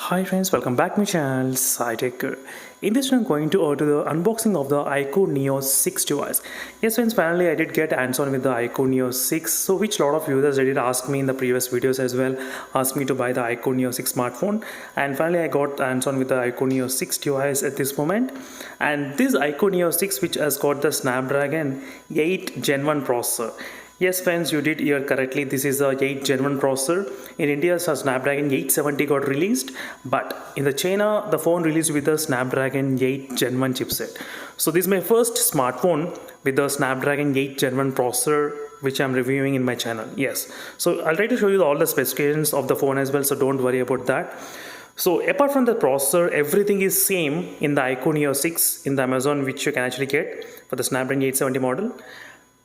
Hi friends, welcome back to my channel iTech. In this one I'm going to do the unboxing of the iQOO Neo 6 device. Yes friends, finally I did get hands-on with the iQOO Neo 6, so which lot of users did ask me in the previous videos as well, asked me to buy the iQOO Neo 6 smartphone, and finally I got hands-on with the iQOO Neo 6 device at this moment. And this iQOO Neo 6 which has got the Snapdragon 8 Gen 1 processor. Yes friends, you did hear correctly, this is a 8 Gen 1 processor. In India, Snapdragon 870 got released, but in the China, the phone released with the Snapdragon 8 Gen 1 chipset. So this is my first smartphone with the Snapdragon 8 Gen 1 processor, which I'm reviewing in my channel. Yes, so I'll try to show you all the specifications of the phone as well, so don't worry about that. So apart from the processor, everything is same in the iQOO Neo 6 in the Amazon, which you can actually get for the Snapdragon 870 model.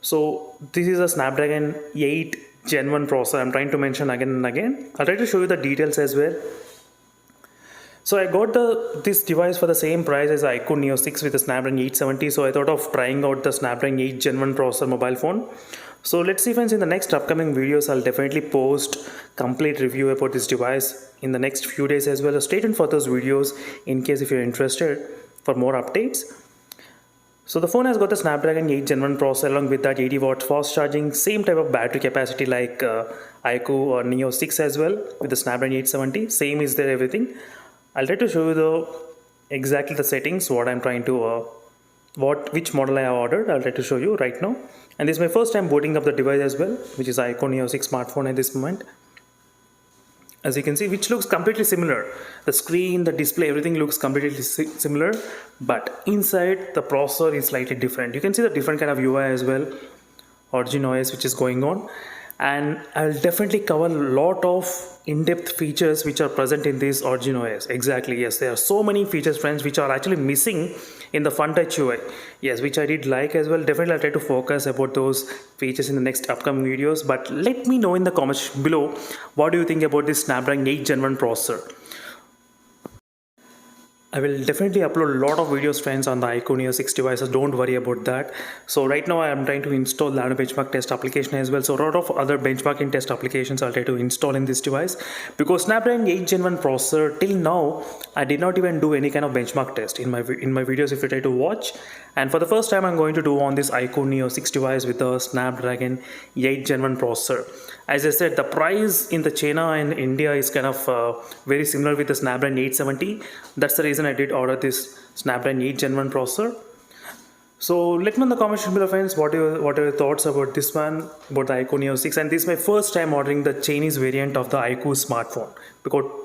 So this is a Snapdragon 8 Gen 1 processor. I'm trying to mention again and again. I'll try to show you the details as well. So I got this device for the same price as the iQOO Neo 6 with the Snapdragon 870. So I thought of trying out the Snapdragon 8 Gen 1 processor mobile phone. So let's see friends, in the next upcoming videos, I'll definitely post complete review about this device in the next few days as well. So stay tuned for those videos in case if you're interested for more updates. So the phone has got the Snapdragon 8 Gen 1 processor along with that 80 watt fast charging, same type of battery capacity like iQOO or Neo 6 as well with the Snapdragon 870, same is there everything. I'll try to show you exactly the settings, what I'm trying to, which model I have ordered, I'll try to show you right now. And this is my first time booting up the device as well, which is iQOO Neo 6 smartphone at this moment. As you can see, which looks completely similar. The screen, the display, everything looks completely similar, but inside the processor is slightly different. You can see the different kind of UI as well, Origin OS which is going on. And I'll definitely cover a lot of in-depth features which are present in this Origin OS. Exactly, yes, there are so many features friends which are actually missing in the Fun Touch UI. Yes, which I did like as well. Definitely I'll try to focus about those features in the next upcoming videos. But let me know in the comments below, what do you think about this Snapdragon 8 Gen 1 processor? I will definitely upload a lot of videos friends on the iQOO Neo 6 devices, don't worry about that. So right now I am trying to install the benchmark test application as well. So a lot of other benchmarking test applications I'll try to install in this device, because Snapdragon 8 Gen 1 processor till now I did not even do any kind of benchmark test in my videos if you try to watch. And for the first time I'm going to do on this iQOO Neo 6 device with the Snapdragon 8 Gen 1 processor. As I said, the price in the China and India is kind of very similar with the Snapdragon 870. That's the reason I did order this Snapdragon 8 Gen 1 processor. So let me know in the comments below friends, what are your thoughts about this one, about the iQOO Neo 6. And this is my first time ordering the Chinese variant of the iQOO smartphone,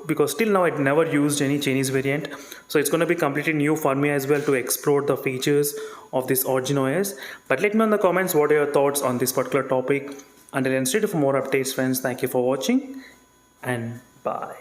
because till now I'd never used any Chinese variant. So it's going to be completely new for me as well to explore the features of this Origin OS. But let me know in the comments what are your thoughts on this particular topic. Until then, stay tuned for more updates friends. Thank you for watching and bye.